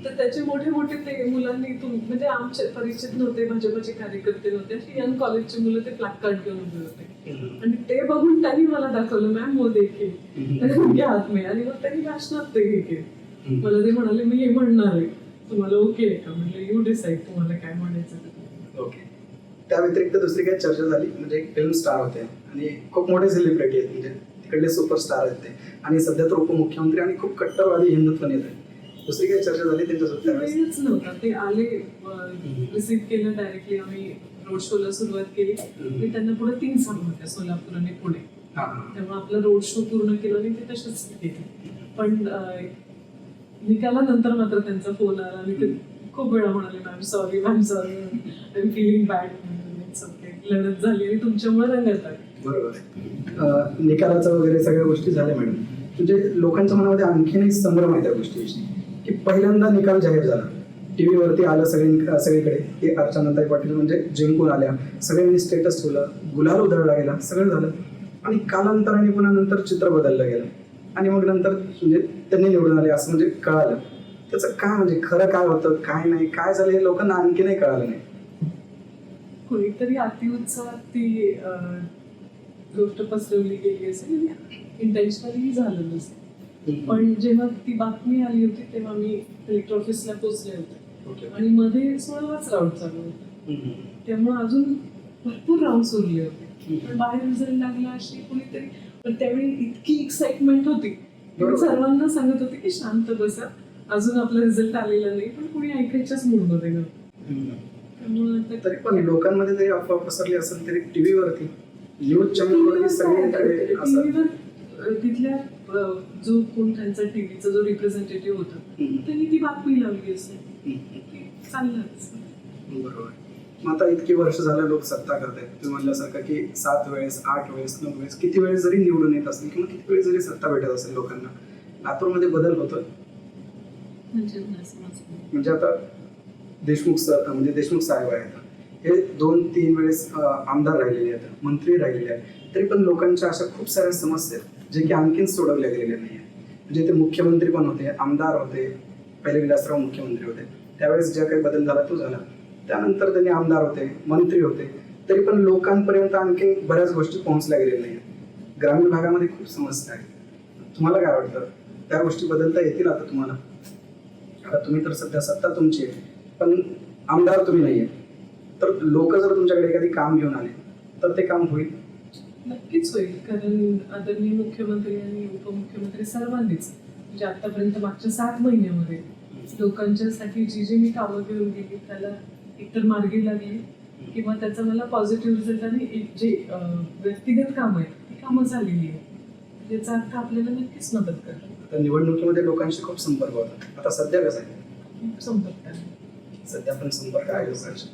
तर त्याचे मोठे मोठे ते मुलांनी म्हणजे आमचे परिचित नव्हते, भाजपचे कार्यकर्ते नव्हते, अशी यंग कॉलेजची मुलं ते प्लॅकार्ड घेऊन उभे होते, आणि ते बघून त्यांनी मला दाखवलं मॅम वो देखीए घ्या हात में, आणि मग त्यांनी भाषणात ते हे केलं. मला ते म्हणाले मी हे म्हणणार आहे, तुम्हाला ओके आहे का? म्हणजे यू डिसाईड तुम्हाला काय म्हणायचं. ओके. त्या व्यतिरिक्त दुसरी काही चर्चा झाली, म्हणजे एक फिल्म स्टार होते आणि खूप मोठे सेलिब्रिटी आहेत, म्हणजे तिकडले सुपरस्टार आहेत ते, आणि सध्या तर उपमुख्यमंत्री आणि खूप कट्टरवादी हिंदुत्व नेते आहेत. दुसरी काही चर्चा झाली त्यांच्यासोबत त्यावेळेस? वेळच नव्हता. ते आले, रिसीव्ह केलं डायरेक्टली. आम्ही रोड शोला सुरुवात केली. मी त्यांना पुढे 3 सांगत होत्या, सोलापूर आणि पुणे. तेव्हा आपला रोड शो पूर्ण केला आणि ते तसेच केले. पण निकालानंतर मात्र त्यांचा फोन आला आणि ते खूप वेळा म्हणाले, ma'am sorry, I am feeling bad. लढत झाली आणि तुमच्यामुळे रंगत आहे. बरोबर आहे. निकालाचं वगैरे सगळ्या गोष्टी झाल्या मॅडम. म्हणजे लोकांच्या मनामध्ये आणखीनही संभ्रम आहे त्या गोष्टीविषयी की पहिल्यांदा निकाल जाहीर झाला, टीव्हीवरती आलं सगळीकडे की अर्चनाताई पाटील म्हणजे जिंकून आल्या, सगळ्यांनी स्टेटस ठेवलं, गुलाल उधळला गेला, सगळं झालं. आणि कालांतराने पुन्हा नंतर चित्र बदललं गेलं आणि मग नंतर म्हणजे त्यांनी निवडून आले असं म्हणजे कळालं. त्याचं काय म्हणजे खरं काय होतं, काय नाही, काय झालं हे लोकांना आणखीनही कळालं नाही. कोणीतरी अतिउत्साहात ती गोष्ट पसरवली गेली असेल, इंटेन्शनली झालं नसेल. पण जेव्हा ती बातमी आली होती तेव्हा मी कलेक्टर ऑफिसला पोहोचले होते आणि मध्ये 16वाच राऊंड चालू होता. त्यामुळे अजून भरपूर राऊंड उरले होते. पण बाहेर रिझल्ट लागला अशी कोणीतरी, पण त्यावेळी इतकी एक्साइटमेंट होती. मी सर्वांना सांगत होते की शांत बसा, अजून आपला रिझल्ट आलेला नाही. पण कोणी ऐकायच्याच मूडमध्ये नव्हतं. तरी पण लोकांमध्ये जरी अफवा पसरली असेल तरी टीव्हीवरती, न्यूज चॅनलवरती सगळीकडे असं तिथल्या जो कोण त्यांचा टीव्हीचा जो रिप्रेझेंटेटिव्ह होता त्यांनी ती बातमी लावली असेल, चाललंच. बरोबर. मग आता इतकी वर्ष झालं लोक सत्ता करतायत, तुम्ही म्हणल्यासारखं की 7 वेळेस, 8 वेळेस, 9 वेळेस, किती वेळेस जरी निवडून येत असेल किंवा किती वेळेस जरी सत्ता भेटत असेल लोकांना, लातूरमध्ये बदल होतोय. म्हणजे आता देशमुख साहेब आहेत, हे 2-3 वेळेस आमदार राहिलेले आहेत, मंत्री राहिलेले आहेत, तरी पण लोकांच्या अशा खूप साऱ्या समस्या आहेत जे की आणखीन सोडवल्या गेलेल्या नाही आहेत. म्हणजे ते मुख्यमंत्री पण होते, आमदार होते, पहिले विलासराव मुख्यमंत्री होते, त्यावेळेस ज्या काही बदल झाला तो झाला. त्यानंतर त्यांनी आमदार होते, मंत्री होते, तरी पण लोकांपर्यंत आणखी बऱ्याच गोष्टी पोहोचल्या गेलेल्या नाही आहेत. ग्रामीण भागामध्ये खूप समस्या आहेत. तुम्हाला काय वाटतं, त्या गोष्टी बदलता येतील आता तुम्हाला? आता तुम्ही तर सध्या सत्ता तुमची आहे, पण आमदार तुम्ही नाही आहे, तर लोक जर तुमच्याकडे एखादी काम घेऊन आले तर ते काम होईल? नक्कीच होईल. कारण आदरणीय मुख्यमंत्री आणि उपमुख्यमंत्री सर्वांनीच म्हणजे आतापर्यंत मागच्या 7 महिन्यामध्ये लोकांच्यासाठी जी मी कामं घेऊन गेली त्याला एकतर मार्गी लागली किंवा त्याचा मला पॉझिटिव्ह रिझल्ट आणि जे व्यक्तिगत कामं आहेत ती कामं झालेली आहेत. याचा अर्थ आपल्याला नक्कीच मदत करतो. आता निवडणुकीमध्ये लोकांशी खूप संपर्क होता, आता सध्या कसं आहे? संपर्क आहे. सध्या पण संपर्क आहे लोकांशी.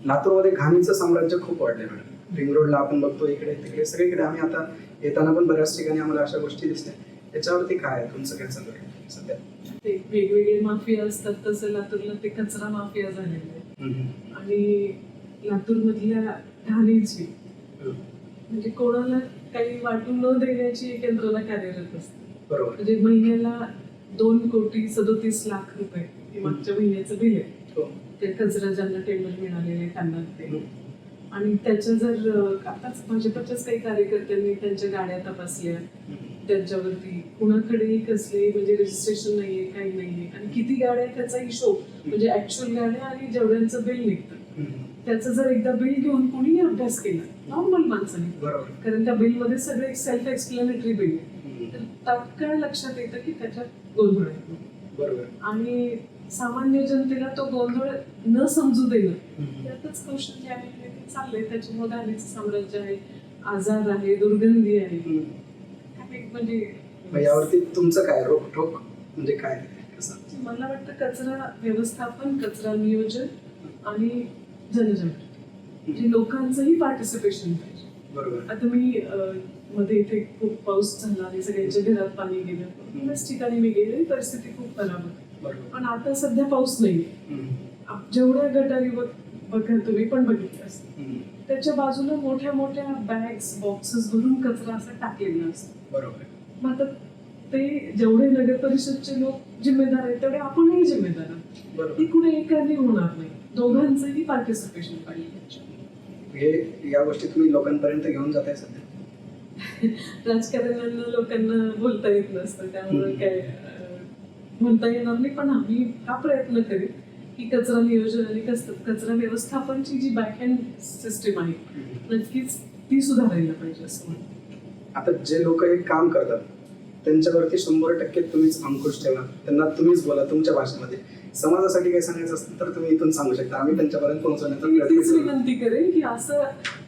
लातूरमध्ये घाणीचं साम्राज्य खूप वाढलंय मॅडम. रिंग रोडला आपण बघतो, इकडे तिकडे सगळीकडे. आम्ही आता येताना पण बऱ्याच ठिकाणी आम्हाला अशा गोष्टी दिसल्या. याच्यावरती काय आहे तुमचं काय चालू आहे सध्या? ते वेगवेगळे माफिया असतात तसं लातूरला ते कचरा माफिया झालेला आहे. आणि लातूरमधल्या घाणीची म्हणजे कोणाला काही वाटून न देण्याची एक यंत्रणा कार्यरत असते. बरोबर. म्हणजे महिन्याला 2,37,00,000 रुपये हे मागच्या महिन्याचं बिल आहे. ते कचरा ज्यांना टेंडर मिळालेले त्यांना ते. आणि त्याच्या जर आताच भाजपच्याच काही कार्यकर्त्यांनी त्यांच्या गाड्या तपासल्या, त्यांच्यावरती कुणाकडेही कसले म्हणजे रजिस्ट्रेशन नाहीये, काही नाहीये, आणि किती गाड्या त्याचा हिशोब म्हणजे ऍक्च्युअल गाड्या आणि जेवढ्यांचं बिल निघतं त्याचं जर एकदा बिल घेऊन कोणीही अभ्यास केला नॉर्मल माणसाने, कारण त्या बिल मध्ये सगळे सेल्फ एक्सप्लेनेटरी बिल आहे, तर तात्काळ लक्षात येतं की त्याच्यात गोंधळ आहे. बरोबर. आणि सामान्य जनतेला तो गोंधळ न समजू देणं यातच कौशल्य आहे. चाललंय त्याच्यामुळे घाणीचं साम्राज्य आहे, आजार आहे, दुर्गंधी आहे. म्हणजे यावरती तुमचं काय रोखोक म्हणजे काय? मला वाटतं कचरा व्यवस्थापन, कचरा नियोजन आणि जनजागृती म्हणजे लोकांचंही पार्टिसिपेशन पाहिजे. बरोबर. आता मी मध्ये इथे खूप पाऊस झाला आणि सगळ्यांच्या घरात पाणी गेलं, बऱ्याच ठिकाणी मी गेले, परिस्थिती खूप खराब होती. पण आता सध्या पाऊस नाही. जेवढ्या गटारी बघा तुम्ही पण बघितलं असतं, त्याच्या बाजूला मोठ्या मोठ्या बॅग्स बॉक्सेस भरून कचरा असा टाकलेला असतो. बरोबर. मग आता ते जेवढे नगर परिषदचे लोक जिम्मेदार आहेत तेवढे आपणही जिम्मेदार आहोत. ती कुठे एकाने होणार नाही, दोघांचंही पार्टिसिपेशन पाहिजे. हे या गोष्टी तुम्ही लोकांपर्यंत घेऊन जाताय सध्या? राजकारण्यांना लोकांना बोलता येत नसतं, त्यामुळे काय म्हणता येणार नाही. पण आम्ही हा प्रयत्न करू की कचरा नियोजन आणि कचरा व्यवस्थापनची जी बॅकहँड सिस्टीम आहे नक्कीच ती सुधारायला पाहिजे असं म्हणतो. आता जे लोक हे काम करतात त्यांच्यावरती 100% तुम्हीच अंकुश ठेवा, त्यांना तुम्हीच बोला तुमच्या भाषेमध्ये. समाजासाठी काही सांगायचं असेल तर तुम्ही इथून सांगू शकता, आम्ही त्यांच्यापर्यंत पोहोचवण्याचा मी प्रयत्न तीच करू. विनंती करेन की असं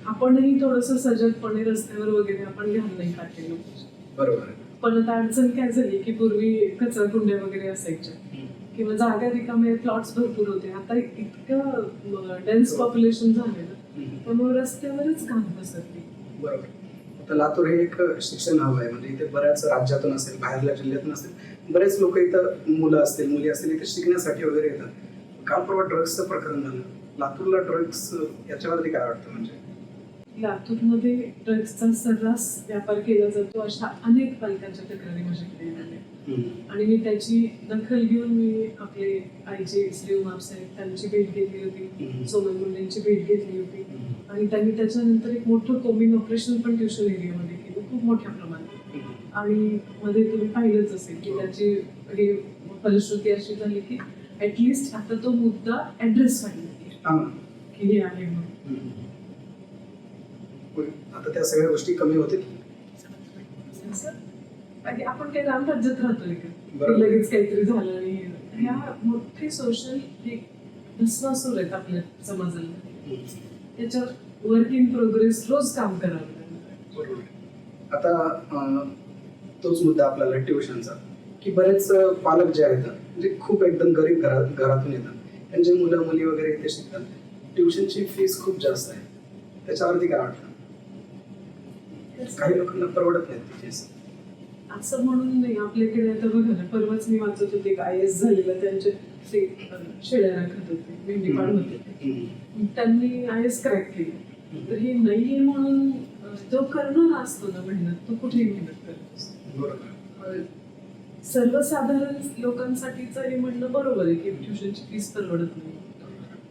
आपणही थोडंसं सजगपणे रस्त्यावर वगैरे आपण घाण नाही टाकलेलं पाहिजे. बरोबर आहे. पण आता अडचण काय झाली की पूर्वी कचरा कुंड्या वगैरे असायच्या किंवा जागा रिकामे प्लॉट्स भरपूर होते. आता इतकं डेन्स पॉप्युलेशन झालेलं त्यामुळे रस्त्यावरच घाण पसरते. बरोबर. आता लातूर हे एक शिक्षण हब आहे, म्हणजे इथे बऱ्याच राज्यातून असेल, बाहेरल्या जिल्ह्यातून असेल, बरेच लोक इथं मुलं असतील मुली असतील इथे शिकण्यासाठी वगैरे येतात. काल परवा ड्रग्सचं प्रकरण झालं लातूरला. ड्रग्स याच्यावरती काय वाटतं? म्हणजे लातूरमध्ये ड्रग्सचा सर्रास व्यापार केला जातो अशा अनेक पालकांच्या तक्रारी माझ्याकडे आल्या आणि मी त्याची दखल घेऊन मी आपले आईचे श्री उमाप साहेब त्यांची भेट घेतली होती, सोनल मुंडेंची भेट घेतली होती आणि त्यांनी त्याच्यानंतर एक मोठं कोमिंग ऑपरेशन पण ट्युशन एरियामध्ये केलं खूप मोठ्या प्रमाणात. आणि मध्ये तुम्ही पाहिलंच असेल की त्याची हे फलश्रुती अशी झाली की ऍटलिस्ट आता तो मुद्दा ऍड्रेस व्हायला की हे आहे म्हणून. आता त्या सगळ्या गोष्टी कमी होतील. आणि आपण काही रामराज्यात राहतोय का? बरोबर. लगेच काहीतरी झालं आणि ह्या मोठे सोशल भस्मासूर आहेत आपल्या समाजाला. त्याच्यावर वर्क इन प्रोग्रेस रोज काम करावं. बरोबर. आता तोच मुद्दा आपल्याला ट्युशनचा, की बरेच पालक जे आहेत म्हणजे खूप एकदम गरीब घरातून येतात, त्यांचे मुलं मुली वगैरे इथे शिकतात, ट्युशनची फीस खूप जास्त आहे. त्याच्यावरती काय वाटतं? काही लोकांना परवडत नाही ती फीस. असं म्हणून नाही. आपल्याकडे आता बघा ना, परवाच मी वाचत होते एक IAS झालेलं त्यांचे ते शेळ्या राखत होते, मेंढीपाळ होते, त्यांनी IAS क्रॅक केली. तर हे नाहीये म्हणून जो करणारा असतो ना मेहनत, तो कुठेही मेहनत करत असतो. बरोबर. सर्वसाधारण लोकांसाठीचं हे म्हणणं बरोबर आहे की ट्युशनची फीस परवडत नाही.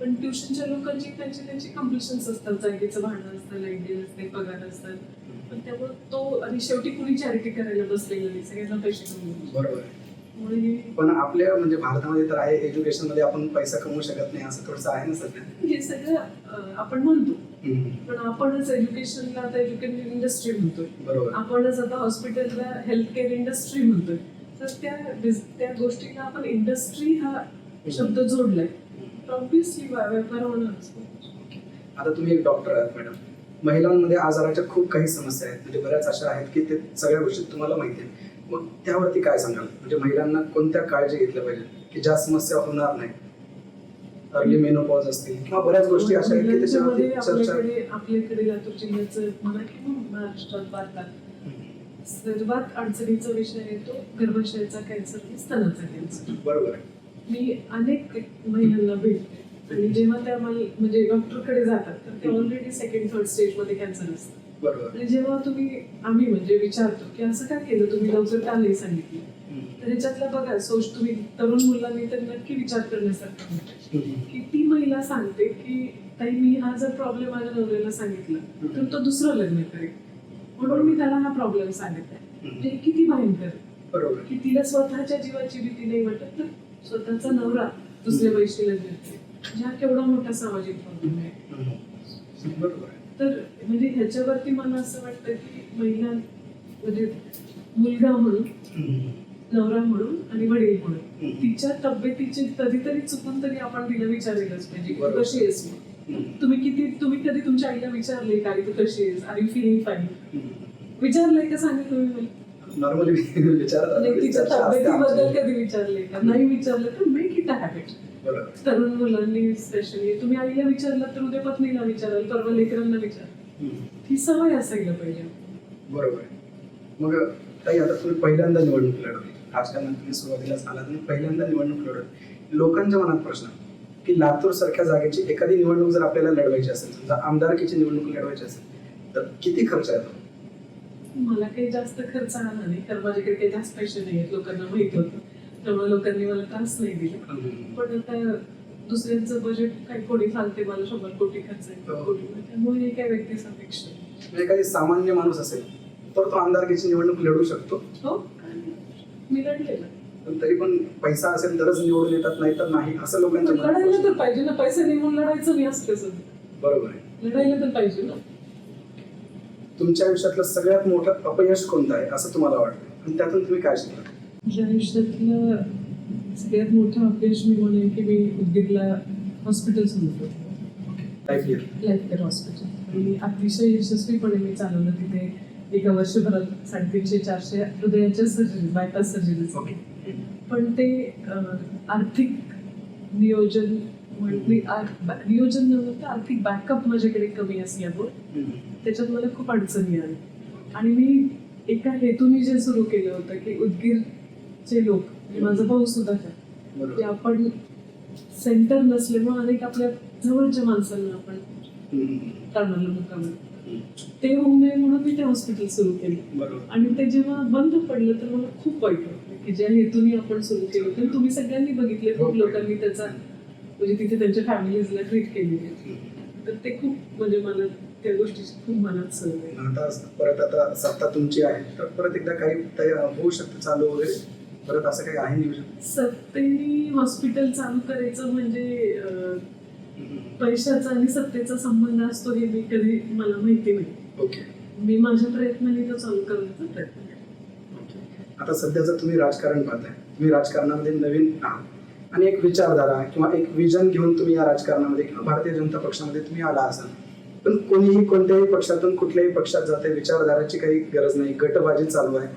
पण ट्युशनच्या लोकांची त्यांची कंप्लिशन्स असतात, जागेचं भाडं असतं, लाईट बिल असते, पगार असतात. पण त्यामुळे तो आणि शेवटी कुणी चॅरिटी करायला बसलेलं नाही, सगळ्यांना पैसे कमवून. बरोबर आहे. पण आपल्या म्हणजे भारतामध्ये तर आहे, एज्युकेशन मध्ये आपण पैसा कमवू शकत नाही असं थोडंसं आहे ना सध्या. हे सगळं आपण म्हणतो, पण आपणच एज्युकेशनला आता एज्युकेशन इंडस्ट्री म्हणतोय. बरोबर. आपणच आता हॉस्पिटलला हेल्थ केअर इंडस्ट्री म्हणतोय. तर त्या गोष्टीला आपण इंडस्ट्री हा शब्द जोडलाय. ऑब्व्हियसली व्यापार होणार. आता तुम्ही एक डॉक्टर आहात मॅडम, महिलांमध्ये आजाराच्या खूप काही समस्या आहेत, म्हणजे बऱ्याच अशा आहेत की ते सगळ्या गोष्टी तुम्हाला माहिती आहेत. मग त्यावरती काय सांगाल? म्हणजे महिलांना कोणत्या काळजी घेतल्या पाहिजे की ज्या समस्या होणार नाही? अर्ली मेनोपॉज असतील किंवा बऱ्याच गोष्टी अशा आहेत की त्याच्यावरती चर्चा. आपल्याकडे लातूर जिल्ह्याचं म्हणा किंवा महाराष्ट्रात भारतात सर्वात अडचणीचा विषय येतो गर्भाशयाचा कॅन्सर आणि स्तनाचा कॅन्सर. बरोबर आहे. मी अनेक महिलांना भेटते आणि जेव्हा त्या म्हणजे डॉक्टरकडे जातात तर ते ऑलरेडी 2nd 3rd स्टेजमध्ये कॅन्सर असतं. बरोबर. आणि जेव्हा आम्ही म्हणजे विचारतो की असं काय केलं तुम्ही, लवकर का नाही सांगितलं, तर ह्याच्यातला बघा तुम्ही तरुण मुलांनी तर नक्की विचार करण्यासारखं होतं की ती महिला सांगते की ताई मी हा जर प्रॉब्लेम माझ्या नवऱ्याला सांगितला तर तो दुसरं लग्न करेल, म्हणून मी त्याला हा प्रॉब्लेम सांगितलाय. म्हणजे किती भयंकर. बरोबर. की तिला स्वतःच्या जीवाची भीती नाही वाटत तर स्वतःचा नवरा दुसऱ्या वैशीला घेते. हा केवढा मोठा सामाजिक प्रॉब्लेम आहे. बरोबर. तर म्हणजे ह्याच्यावरती मला असं वाटतं की महिला म्हणजे मुलगा म्हणून, नवरा म्हणून आणि वडील म्हणून तिच्या तब्येतीची कधीतरी चुकून तरी आपण तिला विचारलेलंच पाहिजे की तू कशी आहेस. तुम्ही कधी तुमच्या आईला विचारले का तू कशी आहेस, आर यू फीलिंग फाईन? विचारलंय का सांगा तुम्ही मला? नॉर्मली विचारतात. तिच्या तब्येतीबद्दल कधी विचारले का? नाही विचारलं तर मेक इट अ हॅबिट. तरुण मुलांनी स्पेशली तुम्ही आईला विचारलं तर उद्या पत्नीला विचाराल, परवा लेकरांना विचाराल. ही सवय असायला पाहिजे. बरोबर आहे. मग ताई आता तुम्ही पहिल्यांदा निवडणूक लढवली, राजकारणात तुम्ही सुरुवातीला झाला तुम्ही पहिल्यांदा निवडणूक लढवली. लोकांच्या मनात प्रश्न की लातूर सारख्या जागेची एखादी निवडणूक जर आपल्याला लढवायची असेल, समजा आमदारकीची निवडणूक लढवायची असेल तर किती खर्च येतो? मला काही जास्त खर्च आला नाही कारण माझ्याकडे काही जास्त पैसे नाही आहेत, लोकांना माहित होतं, त्यामुळे लोकांनी मला त्रास नाही दिला. पण आता दुसऱ्यांचं बजेट काही कोणी सांगते मला 100 कोटी खर्च आहे कोटी, त्यामुळे हे काय व्यक्तिसापेक्ष. एखादी सामान्य माणूस असेल तर तो आमदारकीची निवडणूक लढवू शकतो. हो, मी लढलेला. पण तरी पण पैसा असेल तरच निवडून येतात, नाही तर नाही असं लोकांच्या लढायला तर पाहिजे ना, पैसे निघून लढायचं नाही असं कसं? बरोबर आहे. लढायला तर पाहिजे ना. तुमच्या आयुष्यातलं सगळ्यात मोठं अपयश कोणतं आहे असं तुम्हाला वाटतं? आणि त्यातून तुम्ही काय शिकला? माझ्या आयुष्यातलं सगळ्यात मोठं अपयश मी म्हणेन की मी उदगीरला हॉस्पिटल सुरू केलं, life year. Life care hospital. आणि अतिशय यशस्वीपणे मी चालवलं. तिथे एका वर्षभरात 350-400 हृदयाच्या सर्जरी, बायपास सर्जरीज. ओके. पण ते आर्थिक नियोजन नियोजन नव्हतं, आर्थिक बॅकअप माझ्याकडे कमी असल्यामुळे त्याच्यात मला खूप अडचणी आली. आणि मी एका हेतूने जे सुरू केलं होतं की उदगीरचे लोक, माझा भाऊ सुद्धा काय, की आपण सेंटर नसल्यामुळे अनेक आपल्या जवळच्या माणसांना आपण करणारला मुक्काम, ते होऊ नये म्हणून मी ते हॉस्पिटल सुरू केलं. आणि ते जेव्हा बंद पडलं तर मला खूप वाईट वाटलं की ज्या हेतूने आपण सुरू केलं होतं. तुम्ही सगळ्यांनी बघितले, खूप लोकांनी त्याचा म्हणजे तिथे त्यांच्या फॅमिलीजला ट्रीट केलेली. तर ते खूप म्हणजे मला त्या गोष्टीची खूप मनात सवय. आता परत आता सत्ता तुमची आहे तर परत एकदा काही होऊ शकतं चालू वगैरे, परत असं काही आहे नियोजन? सत्तेने हॉस्पिटल चालू करायचं म्हणजे पैशाचा आणि सत्तेचा संबंध असतो हे मी कधी, मला माहिती नाही. ओके. मी माझ्या प्रयत्नाने तो चालू करण्याचा प्रयत्न केला. आता सध्या जर तुम्ही राजकारण पाहताय, तुम्ही राजकारणामध्ये नवीन आहात आणि एक विचारधारा किंवा एक विजन घेऊन तुम्ही या राजकारणामध्ये किंवा भारतीय जनता पक्षामध्ये तुम्ही आला असाल, पण कोणीही कोणत्याही पक्षातून कुठल्याही पक्षात जाते, विचारधाराची काही गरज नाही, गटबाजी चालू आहे.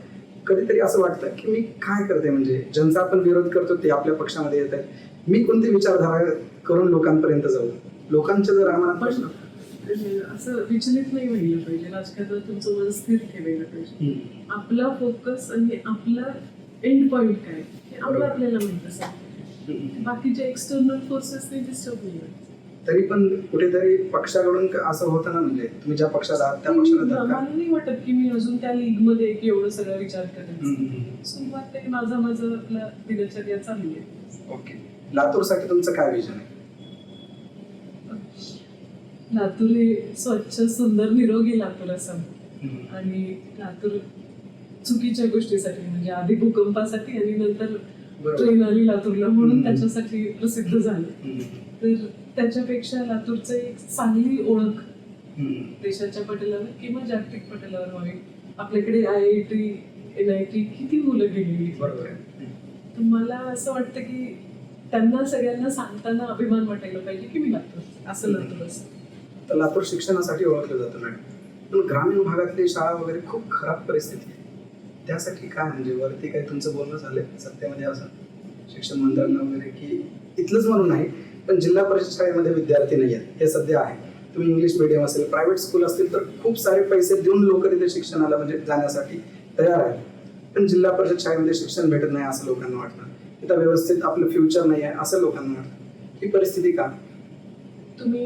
कधीतरी असं वाटतं की मी काय करते, म्हणजे ज्यांचा आपण विरोध करतो ते आपल्या पक्षामध्ये येत आहेत, मी कोणती विचारधारा करून लोकांपर्यंत जाऊ? लोकांचे जर आम्हाला प्रश्न असं विचलित नाही व्हायला पाहिजे. राजकारणात तुमचं मन स्थिर ठेवायला पाहिजे. आपला फोकस आणि आपला एंड पॉइंट काय हे आपल्याला माहित असेल. बाकीचे एक्सटर्नल फोर्सेसने डिस्टर्ब नाही. तरी पण कुठेतरी पक्षाकडून असं होतं ना, म्हणजे तुम्ही ज्या पक्षात आहात त्या पक्षाला मला नाही वाटत की मी अजून त्या लीग मध्ये की एवढं सगळं विचार करायचं. सुरुवात ते माझं आपलं दिनचर्या चालू आहे. ओके. लातूरसाठी तुमचं काय विजन आहे? लातूर हे स्वच्छ, सुंदर, निरोगी लातूर असावं. आणि लातूर चुकीच्या गोष्टीसाठी म्हणजे आधी भूकंपासाठी आणि नंतर ट्रेन आली लातूरला म्हणून त्याच्यासाठी प्रसिद्ध झालं. तर त्याच्यापेक्षा लातूरचं एक चांगली ओळख देशाच्या पटलावर किंवा जागतिक पटलावर व्हावी. आपल्याकडे IIT, NIT किती मुलं गेलेली. तर मला असं वाटतं की त्यांना सगळ्यांना सांगताना अभिमान वाटायला पाहिजे की मी लातूर असं लातूर असं. तर लातूर शिक्षणासाठी ओळखलं जातं मॅडम, पण ग्रामीण भागातली शाळा वगैरे खूप खराब परिस्थिती आहे. त्यासाठी काय म्हणजे वरती काही तुमचं बोलणं झालं सत्तेमध्ये असं शिक्षण मंत्र्यांना वगैरे, की इथलंच म्हणून नाही पण जिल्हा परिषद शाळेमध्ये विद्यार्थी नाही आहेत हे सध्या आहे. तुम्ही इंग्लिश मिडियम असेल, प्रायव्हेट स्कूल असतील तर खूप सारे पैसे देऊन लोक तिथे शिक्षणाला म्हणजे जाण्यासाठी तयार आहेत, पण जिल्हा परिषद शाळेमध्ये शिक्षण भेटत नाही असं लोकांना वाटतं. तिथं व्यवस्थित आपलं फ्युचर नाही आहे असं लोकांना वाटतं. ही परिस्थिती का? तुम्ही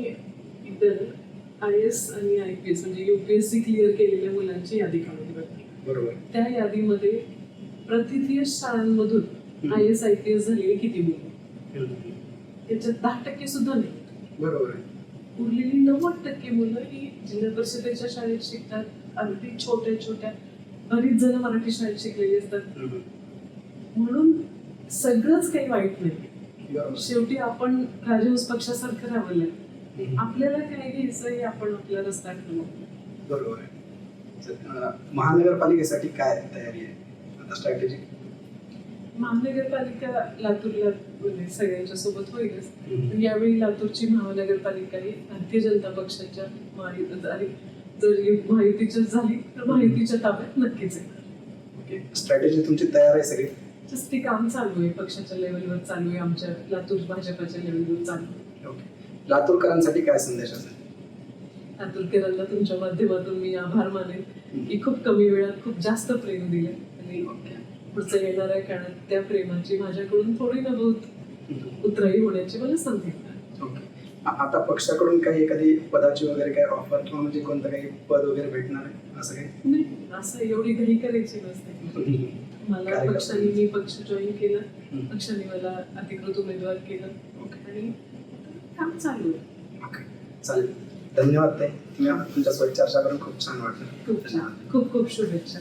इतर IAS आणि IPS म्हणजे UPSC क्लिअर केलेल्या मुलांची यादी काढली बघा. बरोबर. त्या यादीमध्ये प्रतिथीय शाळांमधून IAS IPS झालेली किती मुलं? त्याच्यात 10% सुद्धा नाही. बरोबर आहे. उरलेली 90% मुलं ही जिल्हा परिषदेच्या शाळेत शिकतात. अगदी छोट्या छोट्या बरीच जण मराठी शाळेत शिकलेली असतात. म्हणून सगळंच काही वाईट नाही. शेवटी आपण राजहंस पक्षासारखं राहिलं, आपल्याला काय घ्यायचं हे आपण आपला रस्ता ठरवू. बरोबर आहे. महानगरपालिकेसाठी काय तयारी आहे आता, स्ट्रॅटेजी? महानगरपालिका लातूरला म्हणजे सगळ्यांच्या सोबत होईलच, पण यावेळी लातूरची महानगरपालिका ही भारतीय जनता पक्षाच्या जर महायुतीच्या झाली तर महायुतीच्या ताब्यात नक्कीच आहे. स्ट्रॅटेजी तुमची तयार आहे सगळी? जस्ट ते काम चालू आहे, पक्षाच्या लेवलवर चालू आहे, आमच्या लातूर भाजपाच्या लेवलवर चालू आहे. ओके. लातूरकरांसाठी काय संदेश असेल? लातूरकरांना तुमच्या माध्यमातून मी आभार मानेन की खूप कमी वेळात खूप जास्त प्रेम दिले आणि पुढच्या येणाऱ्या काळात त्या प्रेमाची माझ्याकडून थोडी ना बहुत उतराई होण्याची मला संधी. ओके. आता पक्षाकडून काही एखादी पदाची वगैरे काही ऑफर किंवा म्हणजे कोणतं काही पद वगैरे भेटणार आहे असं काही? नाही, असं एवढी घाई करायची नसते. मला पक्षाने मी पक्ष जॉईन केला, पक्षाने मला अधिकृत उमेदवार केलं आणि काम चालू आहे. ओके, चालेल. धन्यवाद ताई, तुम्ही तुमच्यासोबत चर्चा करून खूप छान वाटलं. खूप खूप शुभेच्छा.